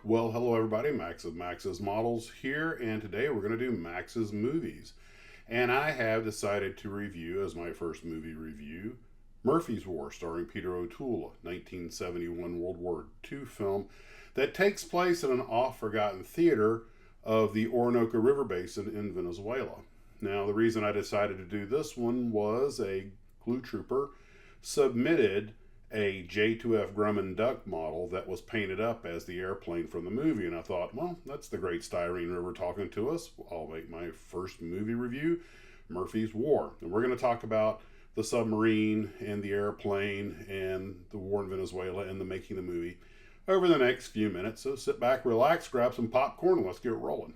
Well, hello everybody, Max of Max's Models here, and today we're going to do Max's Movies. And I have decided to review, as my first movie review, Murphy's War, starring Peter O'Toole, 1971 World War II film that takes place in an oft-forgotten theater of the Orinoco River Basin in Venezuela. Now, the reason I decided to do this one was a Clue Trooper submitted a J2F Grumman duck model that was painted up as the airplane from the movie, and I thought, well, that's the great Styrene River talking to us. I'll make my first movie review, Murphy's War. And we're going to talk about the submarine and the airplane and the war in Venezuela and the making of the movie over the next few minutes. So sit back, relax, grab some popcorn, and let's get rolling.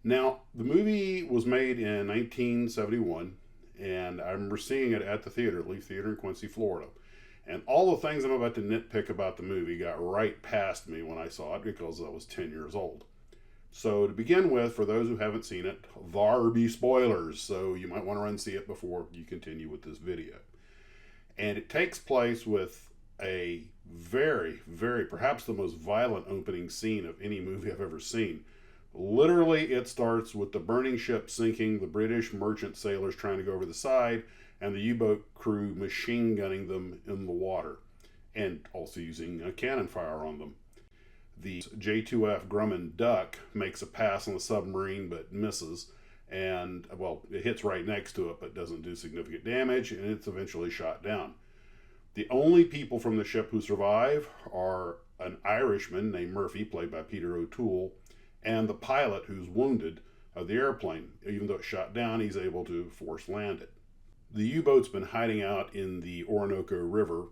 Now, the movie was made in 1971, and I remember seeing it at the theater, Leaf Theater in Quincy, Florida. And all the things I'm about to nitpick about the movie got right past me when I saw it because I was 10 years old. So to begin with, for those who haven't seen it, there be spoilers, so you might want to run see it before you continue with this video. And it takes place with a very, perhaps the most violent opening scene of any movie I've ever seen. Literally, it starts with the burning ship sinking, the British merchant sailors trying to go over the side, and the U-boat crew machine gunning them in the water, and also using a cannon fire on them. The J2F Grumman duck makes a pass on the submarine but misses, and, well, it hits right next to it but doesn't do significant damage, and it's eventually shot down. The only people from the ship who survive are an Irishman named Murphy, played by Peter O'Toole, and the pilot who's wounded of the airplane. Even though it's shot down, he's able to force land it. The U-boat's been hiding out in the Orinoco River,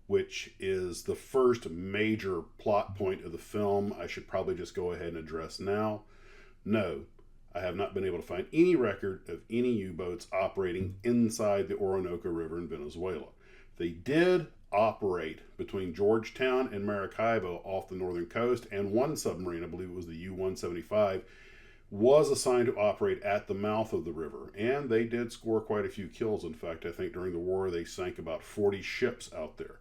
which is the first major plot point of the film I should probably just go ahead and address now. No, I have not been able to find any record of any U-boats operating inside the Orinoco River in Venezuela. They did operate between Georgetown and Maracaibo off the northern coast, and one submarine, I believe it was the U-175, was assigned to operate at the mouth of the river, and they did score quite a few kills. In fact, I think during the war they sank about 40 ships out there.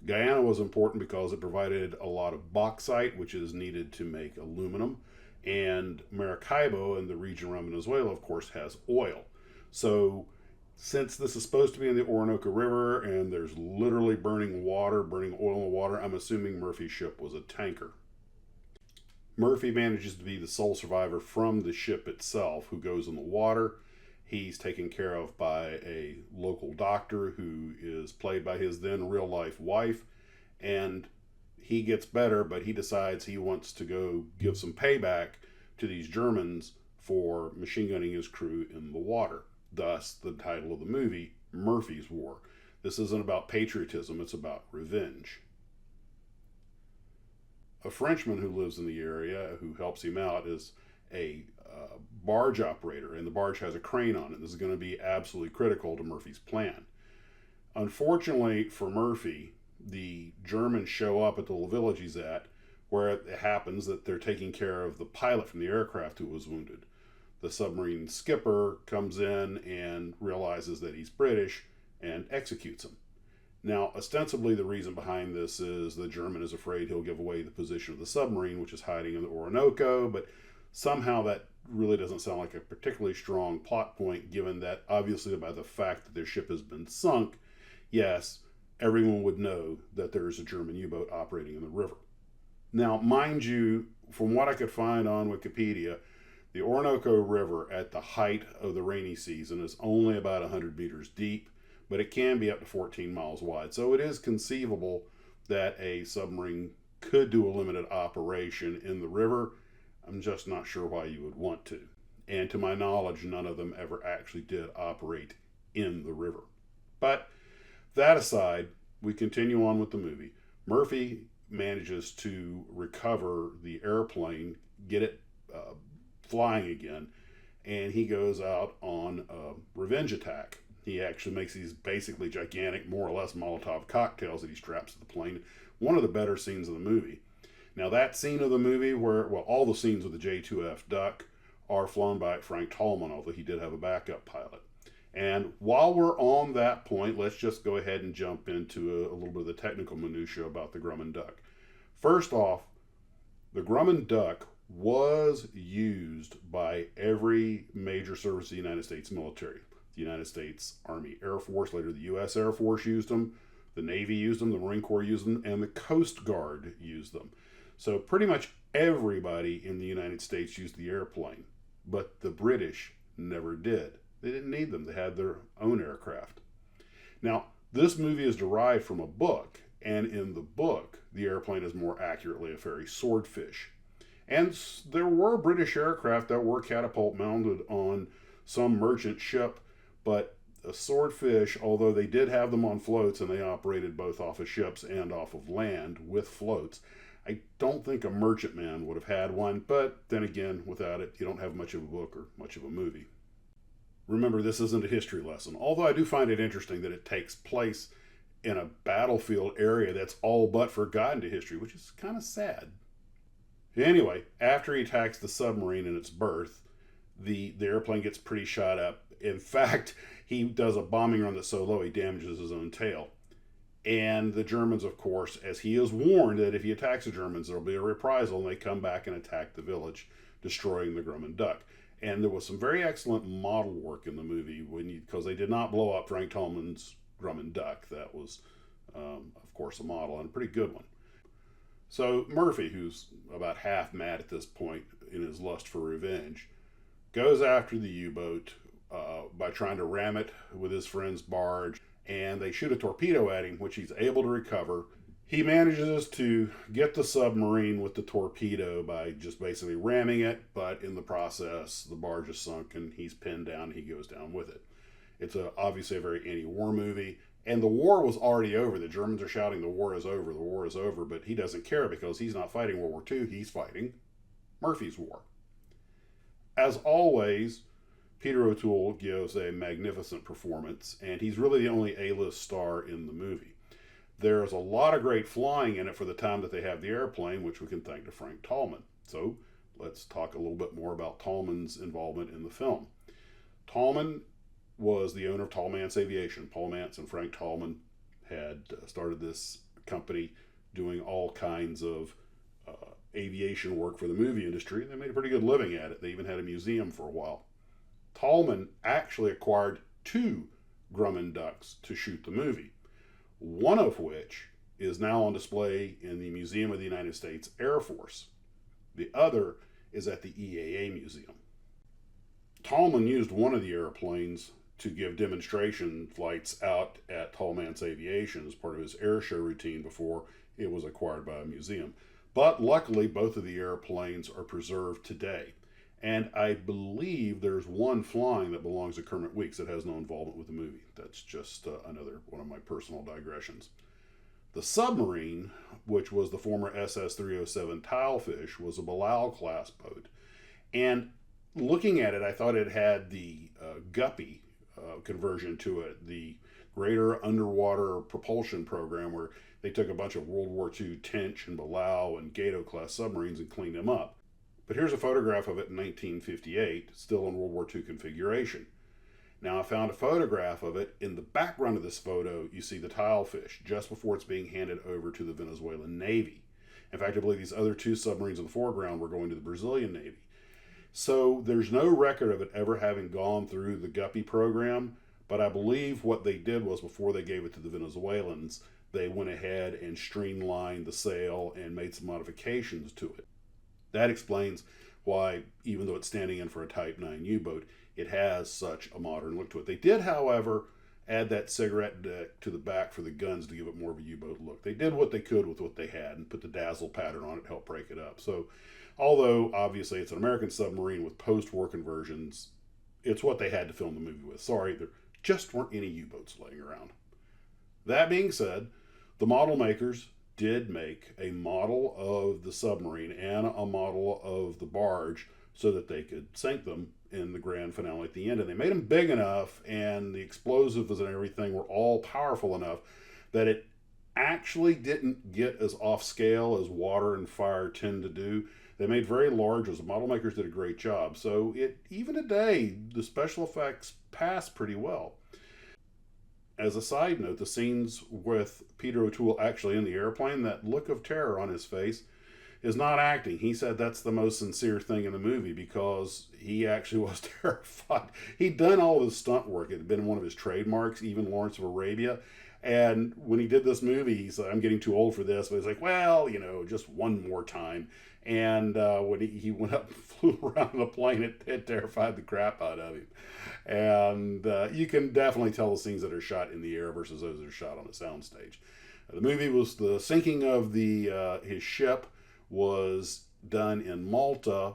Guyana was important because it provided a lot of bauxite, which is needed to make aluminum, and Maracaibo and the region around Venezuela, of course, has oil. So since this is supposed to be in the Orinoco River and there's literally burning oil in the water, I'm assuming Murphy's ship was a tanker. Murphy manages to be the sole survivor from the ship itself who goes in the water. He's taken care of by a local doctor who is played by his then real-life wife, and he gets better, but he decides he wants to go give some payback to these Germans for machine gunning his crew in the water. Thus, the title of the movie, Murphy's War. This isn't about patriotism, it's about revenge. A Frenchman who lives in the area who helps him out is a barge operator, and the barge has a crane on it. This is going to be absolutely critical to Murphy's plan. Unfortunately for Murphy, the Germans show up at the little village he's at, where it happens that they're taking care of the pilot from the aircraft who was wounded. The submarine skipper comes in and realizes that he's British and executes him. Now, ostensibly, the reason behind this is the German is afraid he'll give away the position of the submarine, which is hiding in the Orinoco, but somehow that really doesn't sound like a particularly strong plot point, given that, obviously, by the fact that their ship has been sunk, yes, everyone would know that there is a German U-boat operating in the river. Now, mind you, from what I could find on Wikipedia, the Orinoco River at the height of the rainy season is only about 100 meters deep, but it can be up to 14 miles wide. So it is conceivable that a submarine could do a limited operation in the river. I'm just not sure why you would want to. And to my knowledge, none of them ever actually did operate in the river. But that aside, we continue on with the movie. Murphy manages to recover the airplane, get it flying again, and he goes out on a revenge attack. He actually makes these basically gigantic, more or less Molotov cocktails that he straps to the plane. One of the better scenes of the movie. Now that scene of the movie where, well, all the scenes with the J2F duck are flown by Frank Tallman, although he did have a backup pilot. And while we're on that point, let's just go ahead and jump into a little bit of the technical minutia about the Grumman duck. First off, the Grumman duck was used by every major service of the United States military. The United States Army Air Force, later the U.S. Air Force used them, the Navy used them, the Marine Corps used them, and the Coast Guard used them. So pretty much everybody in the United States used the airplane, but the British never did. They didn't need them. They had their own aircraft. Now, this movie is derived from a book, and in the book, the airplane is more accurately a fairy swordfish. And there were British aircraft that were catapult mounted on some merchant ship, but a swordfish, although they did have them on floats and they operated both off of ships and off of land with floats, I don't think a merchantman would have had one, but then again, without it, you don't have much of a book or much of a movie. Remember, this isn't a history lesson, although I do find it interesting that it takes place in a battlefield area that's all but forgotten to history, which is kind of sad. Anyway, after he attacks the submarine in its berth, the airplane gets pretty shot up. In fact, he does a bombing run that's so low he damages his own tail. And the Germans, of course, as he is warned that if he attacks the Germans, there will be a reprisal, and they come back and attack the village, destroying the Grumman duck. And there was some very excellent model work in the movie because they did not blow up Frank Tallman's Grumman duck. That was, of course, a model, and a pretty good one. So Murphy, who's about half mad at this point in his lust for revenge, goes after the U-boat by trying to ram it with his friend's barge, and they shoot a torpedo at him, which he's able to recover. He manages to get the submarine with the torpedo by just basically ramming it, but in the process, the barge is sunk and he's pinned down and he goes down with it. It's obviously a very anti-war movie, and the war was already over. The Germans are shouting, the war is over, but he doesn't care because he's not fighting World War II, he's fighting Murphy's War. As always, Peter O'Toole gives a magnificent performance, and he's really the only A-list star in the movie. There's a lot of great flying in it for the time that they have the airplane, which we can thank to Frank Tallman. So let's talk a little bit more about Tallman's involvement in the film. Tallman was the owner of Tallman's Aviation. Paul Mantz and Frank Tallman had started this company doing all kinds of aviation work for the movie industry, and they made a pretty good living at it. They even had a museum for a while. Tallman actually acquired 2 Grumman ducks to shoot the movie, one of which is now on display in the Museum of the United States Air Force. The other is at the EAA Museum. Tallman used one of the airplanes to give demonstration flights out at Tallman's Aviation as part of his air show routine before it was acquired by a museum. But luckily, both of the airplanes are preserved today. And I believe there's one flying that belongs to Kermit Weeks that has no involvement with the movie. That's just another one of my personal digressions. The submarine, which was the former SS-307 Tilefish, was a Balal-class boat. And looking at it, I thought it had the Guppy conversion to it, the Greater Underwater Propulsion Program, where they took a bunch of World War II Tench and Balal and Gato-class submarines and cleaned them up. But here's a photograph of it in 1958, still in World War II configuration. Now, I found a photograph of it. In the background of this photo, you see the Tilefish just before it's being handed over to the Venezuelan Navy. In fact, I believe these other 2 submarines in the foreground were going to the Brazilian Navy. So there's no record of it ever having gone through the Guppy program, but I believe what they did was before they gave it to the Venezuelans, they went ahead and streamlined the sail and made some modifications to it. That explains why, even though it's standing in for a Type 9 U-boat, it has such a modern look to it. They did, however, add that cigarette deck to the back for the guns to give it more of a U-boat look. They did what they could with what they had and put the dazzle pattern on it to help break it up. So, although obviously it's an American submarine with post-war conversions, it's what they had to film the movie with. Sorry, there just weren't any U-boats laying around. That being said, the model makers did make a model of the submarine and a model of the barge so that they could sink them in the grand finale at the end. And they made them big enough, and the explosives and everything were all powerful enough that it actually didn't get as off scale as water and fire tend to do. They made very large ones. The model makers did a great job. So even today, the special effects pass pretty well. As a side note, the scenes with Peter O'Toole actually in the airplane, that look of terror on his face is not acting. He said that's the most sincere thing in the movie because he actually was terrified. He'd done all of his stunt work. It had been one of his trademarks, even Lawrence of Arabia. And when he did this movie, he said, I'm getting too old for this. But he's like, well, just one more time. And when he went up and flew around in the plane, it terrified the crap out of him. And you can definitely tell the scenes that are shot in the air versus those that are shot on a soundstage. The movie was the sinking of his ship was done in Malta,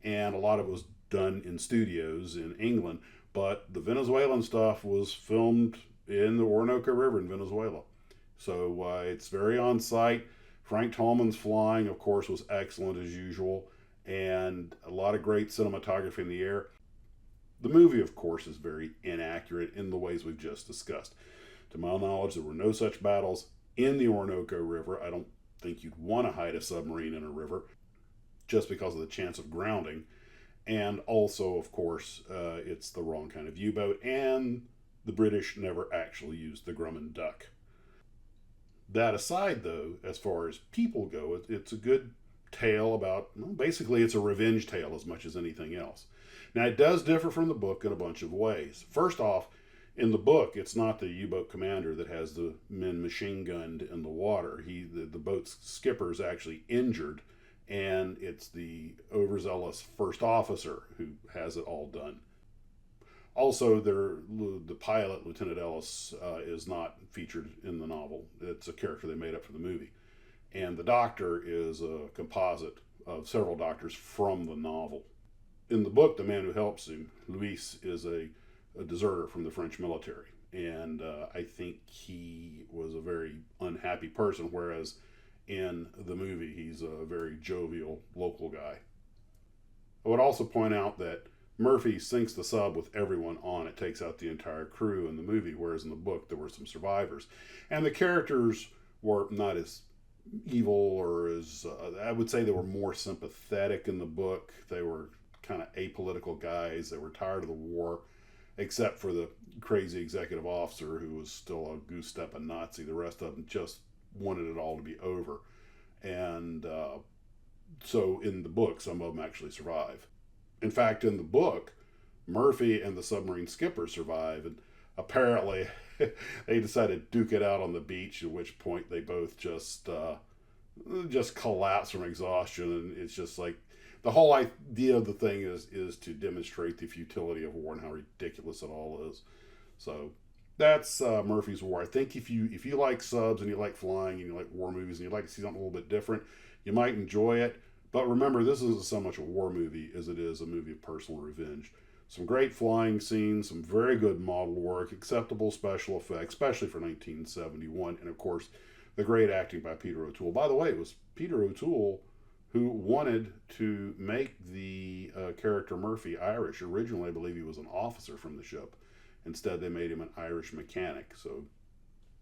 and a lot of it was done in studios in England. But the Venezuelan stuff was filmed in the Orinoco River in Venezuela. So it's very on site. Frank Tallman's flying, of course, was excellent as usual, and a lot of great cinematography in the air. The movie, of course, is very inaccurate in the ways we've just discussed. To my knowledge, there were no such battles in the Orinoco River. I don't think you'd want to hide a submarine in a river just because of the chance of grounding. And also, of course, it's the wrong kind of U-boat, and the British never actually used the Grumman duck. That aside, though, as far as people go, it's a good tale about, well, basically it's a revenge tale as much as anything else. Now, it does differ from the book in a bunch of ways. First off, in the book, it's not the U-boat commander that has the men machine gunned in the water. The boat's skipper is actually injured, and it's the overzealous first officer who has it all done. Also, the pilot, Lieutenant Ellis, is not featured in the novel. It's a character they made up for the movie. And the doctor is a composite of several doctors from the novel. In the book, the man who helps him, Luis, is a deserter from the French military. And I think he was a very unhappy person, whereas in the movie, he's a very jovial local guy. I would also point out that Murphy sinks the sub with everyone on it, takes out the entire crew in the movie, whereas in the book there were some survivors. And the characters were not as evil or as, I would say they were more sympathetic in the book. They were kind of apolitical guys. They were tired of the war, except for the crazy executive officer who was still a goose-stepping Nazi. The rest of them just wanted it all to be over. And so in the book, some of them actually survive. In fact, in the book, Murphy and the submarine skipper survive, and apparently they decided to duke it out on the beach, at which point they both just collapse from exhaustion. And it's just like, the whole idea of the thing is to demonstrate the futility of war and how ridiculous it all is. So that's Murphy's War. I think if you like subs and you like flying and you like war movies and you like to see something a little bit different, you might enjoy it. But remember, this isn't so much a war movie as it is a movie of personal revenge. Some great flying scenes, some very good model work, acceptable special effects, especially for 1971, and of course, the great acting by Peter O'Toole. By the way, it was Peter O'Toole who wanted to make the character Murphy Irish. Originally, I believe he was an officer from the ship. Instead, they made him an Irish mechanic.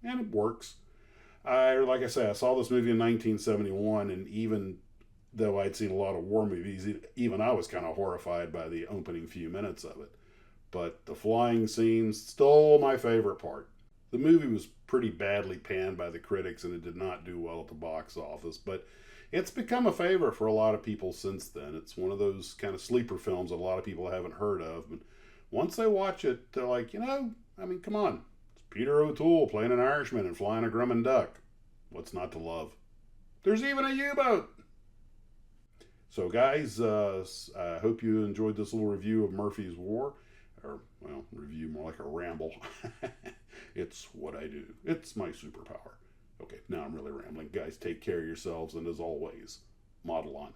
And it works. Like I said, I saw this movie in 1971, and even though I'd seen a lot of war movies, even I was kind of horrified by the opening few minutes of it. But the flying scenes, still my favorite part. The movie was pretty badly panned by the critics, and it did not do well at the box office, but it's become a favorite for a lot of people since then. It's one of those kind of sleeper films that a lot of people haven't heard of, but once they watch it, they're like, come on. It's Peter O'Toole playing an Irishman and flying a Grumman duck. What's not to love? There's even a U-boat! So guys, I hope you enjoyed this little review of Murphy's War. Or, well, review more like a ramble. It's what I do. It's my superpower. Okay, now I'm really rambling. Guys, take care of yourselves, and as always, model on.